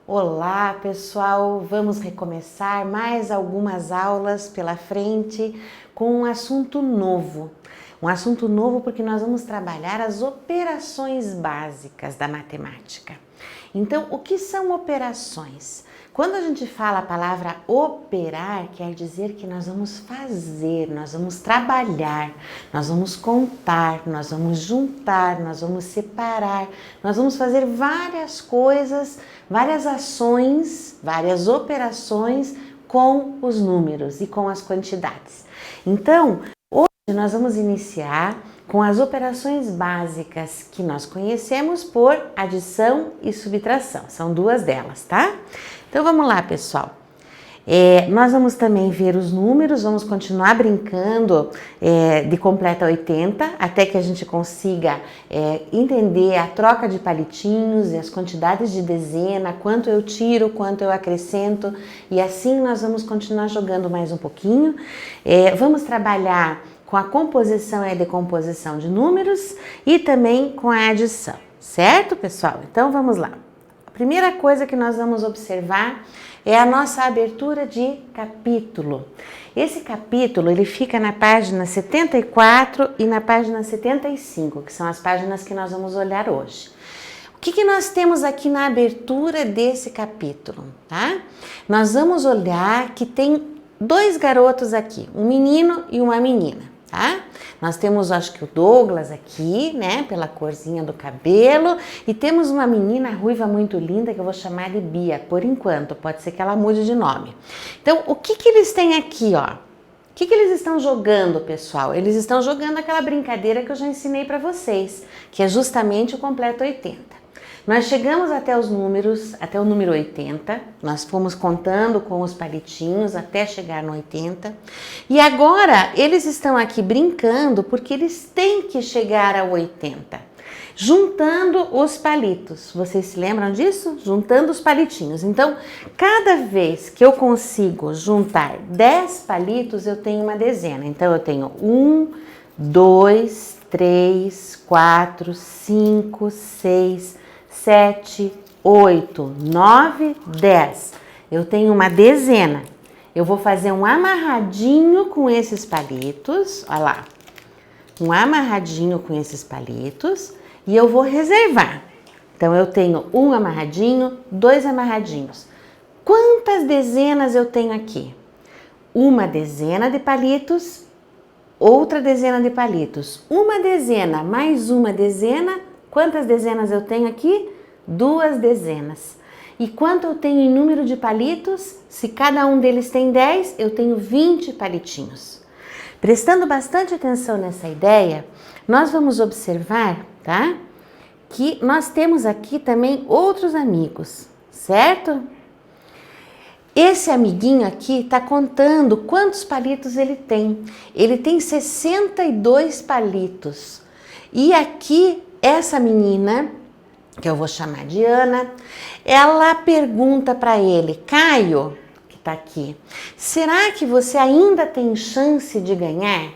Olá, pessoal! Vamos recomeçar mais algumas aulas pela frente com um assunto novo. Um assunto novo porque nós vamos trabalhar as operações básicas da matemática. Então, o que são operações? Quando a gente fala a palavra operar, quer dizer que nós vamos fazer, nós vamos trabalhar, nós vamos contar, nós vamos juntar, nós vamos separar, nós vamos fazer várias coisas, várias ações, várias operações com os números e com as quantidades. Então, hoje nós vamos iniciar com as operações básicas que nós conhecemos por adição e subtração. São duas delas, tá? Então vamos lá, pessoal. Nós vamos também ver os números, vamos continuar brincando de completa 80, até que a gente consiga entender a troca de palitinhos e as quantidades de dezena, quanto eu tiro, quanto eu acrescento, e assim nós vamos continuar jogando mais um pouquinho. Vamos trabalhar com a composição e a decomposição de números e também com a adição, certo, pessoal? Então vamos lá. A primeira coisa que nós vamos observar é a nossa abertura de capítulo. Esse capítulo ele fica na página 74 e na página 75, que são as páginas que nós vamos olhar hoje. O que nós temos aqui na abertura desse capítulo, tá? Nós vamos olhar que tem dois garotos aqui, um menino e uma menina. Tá? Nós temos, acho que o Douglas aqui, né, pela corzinha do cabelo, e temos uma menina ruiva muito linda que eu vou chamar de Bia, por enquanto, pode ser que ela mude de nome. Então, o que eles têm aqui, ó? O que eles estão jogando, pessoal? Eles estão jogando aquela brincadeira que eu já ensinei para vocês, que é justamente o completo 80. Nós chegamos até os números, até o número 80, nós fomos contando com os palitinhos até chegar no 80, e agora eles estão aqui brincando porque eles têm que chegar ao 80, juntando os palitos. Vocês se lembram disso? Juntando os palitinhos. Então, cada vez que eu consigo juntar 10 palitos, eu tenho uma dezena. Então, eu tenho 1, 2, 3, 4, 5, 6, 7, 8, 9, 10. Eu tenho uma dezena. Eu vou fazer um amarradinho com esses palitos, olha lá. Um amarradinho com esses palitos e eu vou reservar. Então, eu tenho um amarradinho, dois amarradinhos. Quantas dezenas eu tenho aqui? Uma dezena de palitos, outra dezena de palitos. Uma dezena mais uma dezena. Quantas dezenas eu tenho aqui? 2 dezenas. E quanto eu tenho em número de palitos? Se cada um deles tem 10, eu tenho 20 palitinhos. Prestando bastante atenção nessa ideia, nós vamos observar, tá? Que nós temos aqui também outros amigos, certo? Esse amiguinho aqui está contando quantos palitos ele tem. Ele tem 62 palitos. E aqui, essa menina, que eu vou chamar de Ana, ela pergunta para ele, Caio, que está aqui, será que você ainda tem chance de ganhar?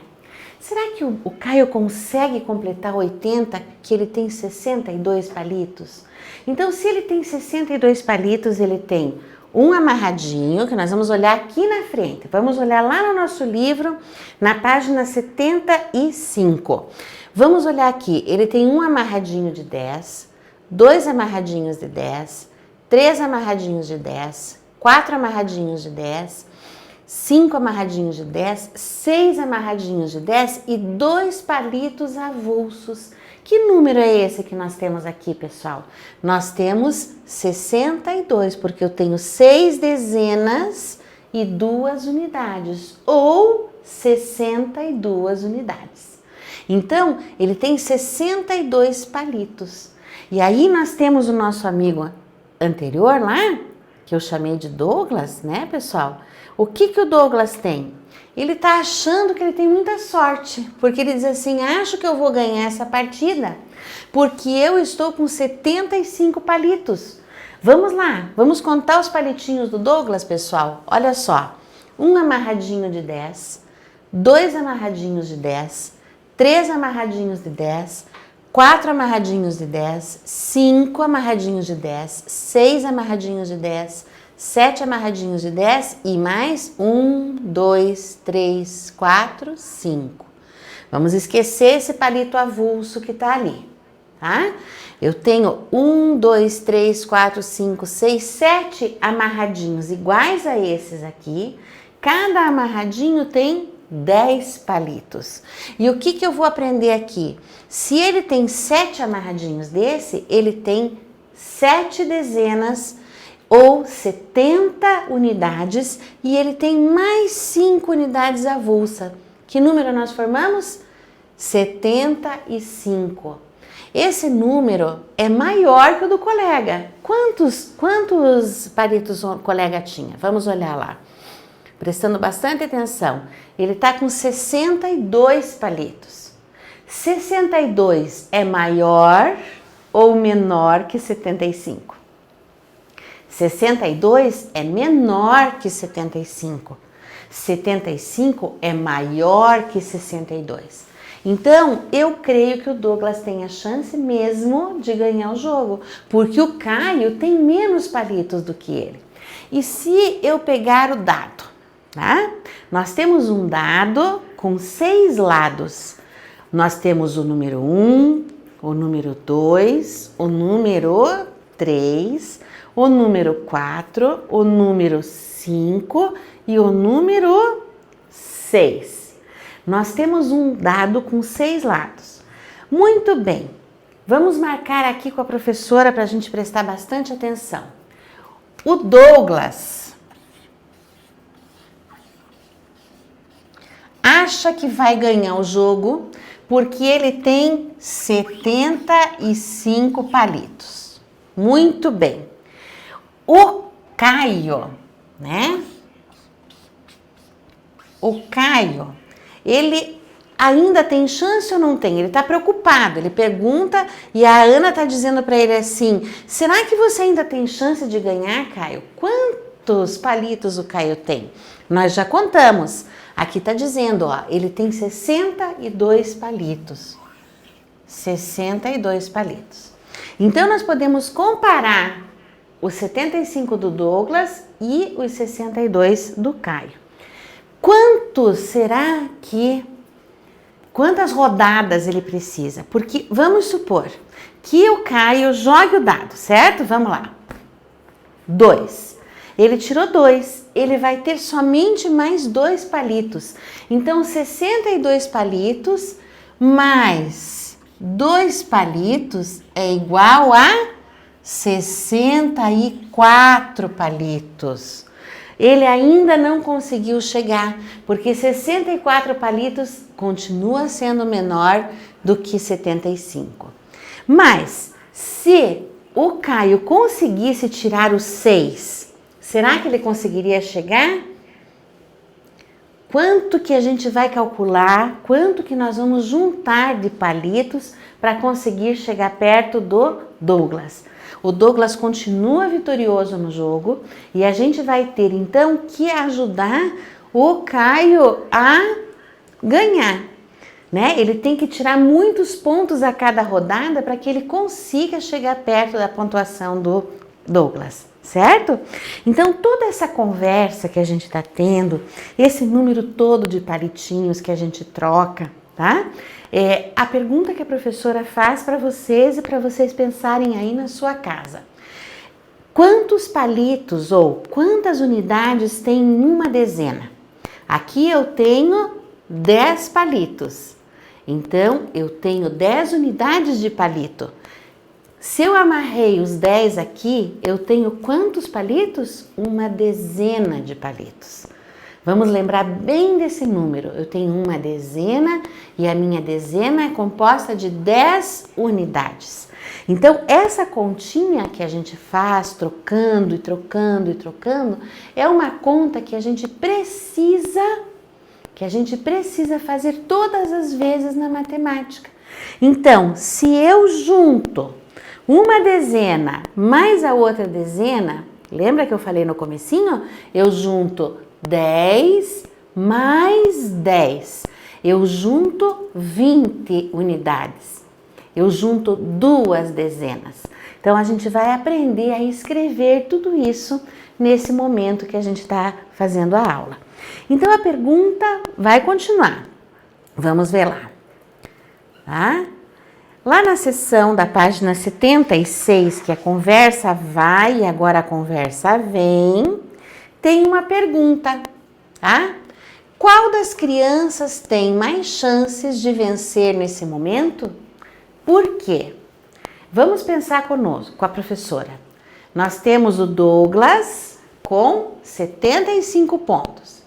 Será que o Caio consegue completar 80, que ele tem 62 palitos? Então, se ele tem 62 palitos, ele tem um amarradinho, que nós vamos olhar aqui na frente. Vamos olhar lá no nosso livro, na página 75. Vamos olhar aqui, ele tem um amarradinho de 10, 2 amarradinhos de 10, 3 amarradinhos de 10, 4 amarradinhos de 10, 5 amarradinhos de 10, 6 amarradinhos de 10 e 2 palitos avulsos. Que número é esse que nós temos aqui, pessoal? Nós temos 62, porque eu tenho 6 dezenas e 2 unidades, ou 62 unidades. Então, ele tem 62 palitos. E aí nós temos o nosso amigo anterior lá, que eu chamei de Douglas, né, pessoal? O que o Douglas tem? Ele tá achando que ele tem muita sorte, porque ele diz assim, acho que eu vou ganhar essa partida, porque eu estou com 75 palitos. Vamos lá, vamos contar os palitinhos do Douglas, pessoal? Olha só, um amarradinho de 10, 2 amarradinhos de 10, 3 amarradinhos de 10, 4 amarradinhos de 10, 5 amarradinhos de 10, 6 amarradinhos de 10, 7 amarradinhos de 10 e mais 1, 2, 3, 4, 5. Vamos esquecer esse palito avulso que tá ali, tá? Eu tenho 1, 2, 3, 4, 5, 6, 7 amarradinhos iguais a esses aqui. Cada amarradinho tem 10 palitos. E o que eu vou aprender aqui? Se ele tem 7 amarradinhos desse, ele tem 7 dezenas ou 70 unidades e ele tem mais 5 unidades avulsa. Que número nós formamos? 75. Esse número é maior que o do colega. Quantos palitos o colega tinha? Vamos olhar lá. Prestando bastante atenção. Ele está com 62 palitos. 62 é maior ou menor que 75? 62 é menor que 75. 75 é maior que 62. Então, eu creio que o Douglas tem a chance mesmo de ganhar o jogo, porque o Caio tem menos palitos do que ele. E se eu pegar o dado, tá? Nós temos um dado com 6 lados. Nós temos o número 1, o número 2, o número 3, o número 4, o número 5 e o número 6. Nós temos um dado com 6 lados. Muito bem, vamos marcar aqui com a professora para a gente prestar bastante atenção. O Douglas acha que vai ganhar o jogo porque ele tem 75 palitos. Muito bem. O Caio, né? O Caio, ele ainda tem chance ou não tem? Ele está preocupado, ele pergunta e a Ana está dizendo para ele assim, será que você ainda tem chance de ganhar, Caio? Quantos palitos o Caio tem? Nós já contamos. Aqui está dizendo, ó, ele tem 62 palitos. 62 palitos. Então, nós podemos comparar os 75 do Douglas e os 62 do Caio. Quantas rodadas ele precisa? Porque vamos supor que o Caio jogue o dado, certo? Vamos lá. 2. Ele tirou 2, ele vai ter somente mais 2 palitos. Então, 62 palitos mais 2 palitos é igual a 64 palitos. Ele ainda não conseguiu chegar, porque 64 palitos continua sendo menor do que 75. Mas, se o Caio conseguisse tirar os 6, será que ele conseguiria chegar? Quanto que a gente vai calcular, quanto que nós vamos juntar de palitos para conseguir chegar perto do Douglas? O Douglas continua vitorioso no jogo e a gente vai ter então que ajudar o Caio a ganhar, né? Ele tem que tirar muitos pontos a cada rodada para que ele consiga chegar perto da pontuação do Douglas, certo? Então, toda essa conversa que a gente está tendo, esse número todo de palitinhos que a gente troca, tá? A pergunta que a professora faz para vocês e para vocês pensarem aí na sua casa. Quantos palitos ou quantas unidades tem uma dezena? Aqui eu tenho 10 palitos. Então, eu tenho 10 unidades de palito. Se eu amarrei os 10 aqui, eu tenho quantos palitos? Uma dezena de palitos. Vamos lembrar bem desse número. Eu tenho uma dezena e a minha dezena é composta de 10 unidades. Então, essa continha que a gente faz trocando e trocando e trocando é uma conta que a gente precisa fazer todas as vezes na matemática. Então, se eu junto uma dezena mais a outra dezena, lembra que eu falei no comecinho? Eu junto 10 mais 10. Eu junto 20 unidades. eu junto 2 dezenas. Então, a gente vai aprender a escrever tudo isso nesse momento que a gente está fazendo a aula. Então, a pergunta vai continuar. Vamos ver lá. Tá? Lá na seção da página 76, que a conversa vai e agora a conversa vem, tem uma pergunta, tá? Qual das crianças tem mais chances de vencer nesse momento? Por quê? Vamos pensar conosco, com a professora. Nós temos o Douglas com 75 pontos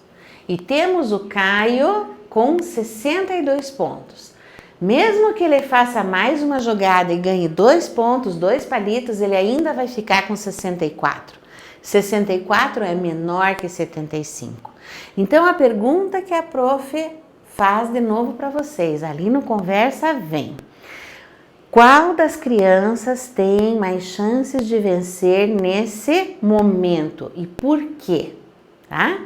e temos o Caio com 62 pontos. Mesmo que ele faça mais uma jogada e ganhe 2 pontos, 2 palitos, ele ainda vai ficar com 64. 64 é menor que 75. Então, a pergunta que a prof faz de novo para vocês, ali no Conversa Vem. Qual das crianças tem mais chances de vencer nesse momento e por quê? Tá?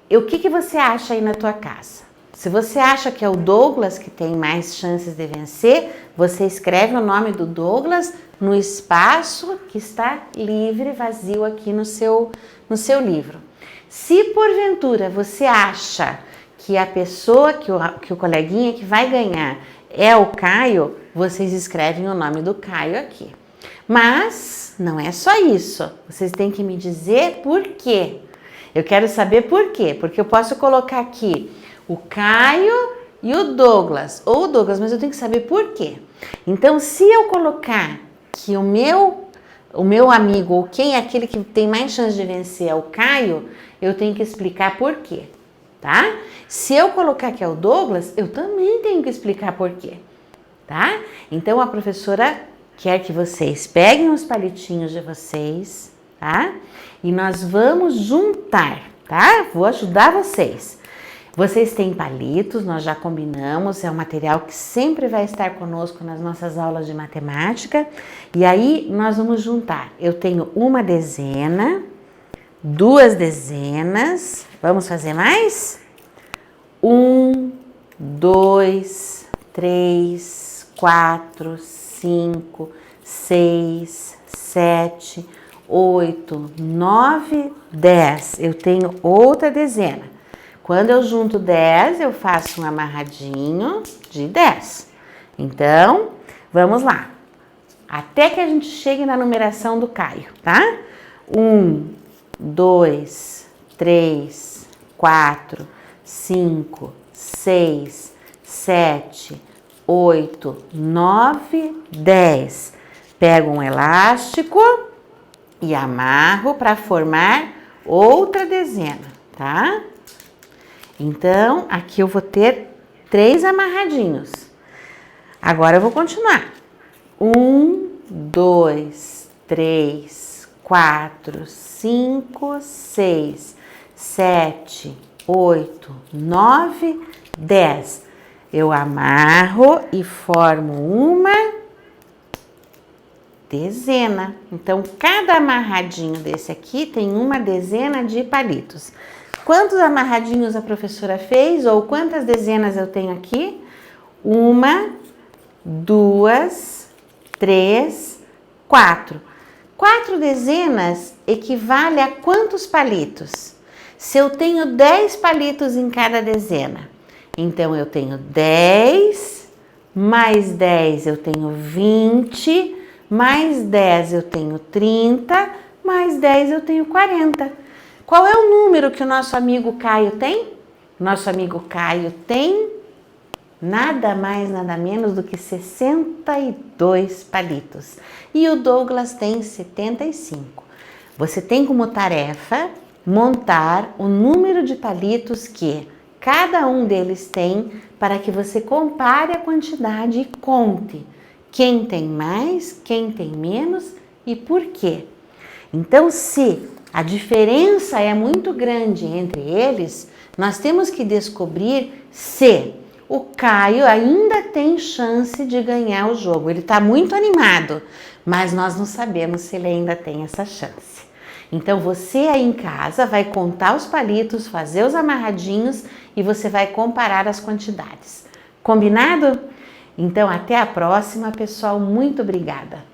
E o que você acha aí na tua casa? Se você acha que é o Douglas que tem mais chances de vencer, você escreve o nome do Douglas no espaço que está livre, vazio aqui no seu livro. Se porventura você acha que a pessoa, que o coleguinha que vai ganhar é o Caio, vocês escrevem o nome do Caio aqui. Mas não é só isso, vocês têm que me dizer por quê. Eu quero saber por quê, porque eu posso colocar aqui o Caio e o Douglas, ou o Douglas, mas eu tenho que saber por quê. Então, se eu colocar que o meu amigo, ou quem é aquele que tem mais chance de vencer é o Caio, eu tenho que explicar por quê, tá? Se eu colocar que é o Douglas, eu também tenho que explicar por quê, tá? Então, a professora quer que vocês peguem os palitinhos de vocês, tá? E nós vamos juntar, tá? Vou ajudar vocês. Vocês têm palitos, nós já combinamos, é um material que sempre vai estar conosco nas nossas aulas de matemática. E aí, nós vamos juntar. Eu tenho uma dezena, 2 dezenas, vamos fazer mais? 1, 2, 3, 4, 5, 6, 7, 8, 9, 10. Eu tenho outra dezena. Quando eu junto 10, eu faço um amarradinho de 10. Então, vamos lá. Até que a gente chegue na numeração do Caio, tá? 1, 2, 3, 4, 5, 6, 7, 8, 9, 10. Pego um elástico e amarro para formar outra dezena, tá? Então, aqui eu vou ter 3 amarradinhos. Agora eu vou continuar. 1, 2, 3, 4, 5, 6, 7, 8, 9, 10. Eu amarro e formo uma dezena. Então, cada amarradinho desse aqui tem uma dezena de palitos. Quantos amarradinhos a professora fez? Ou quantas dezenas eu tenho aqui? 1, 2, 3, 4. 4 dezenas equivale a quantos palitos? Se eu tenho 10 palitos em cada dezena, então eu tenho 10, mais 10 eu tenho 20, mais 10 eu tenho 30, mais 10 eu tenho 40. Qual é o número que o nosso amigo Caio tem? Nosso amigo Caio tem nada mais, nada menos do que 62 palitos. E o Douglas tem 75. Você tem como tarefa montar o número de palitos que cada um deles tem para que você compare a quantidade e conte quem tem mais, quem tem menos e por quê. Então, se a diferença é muito grande entre eles, nós temos que descobrir se o Caio ainda tem chance de ganhar o jogo. Ele está muito animado, mas nós não sabemos se ele ainda tem essa chance. Então, você aí em casa vai contar os palitos, fazer os amarradinhos e você vai comparar as quantidades. Combinado? Então, até a próxima, pessoal. Muito obrigada!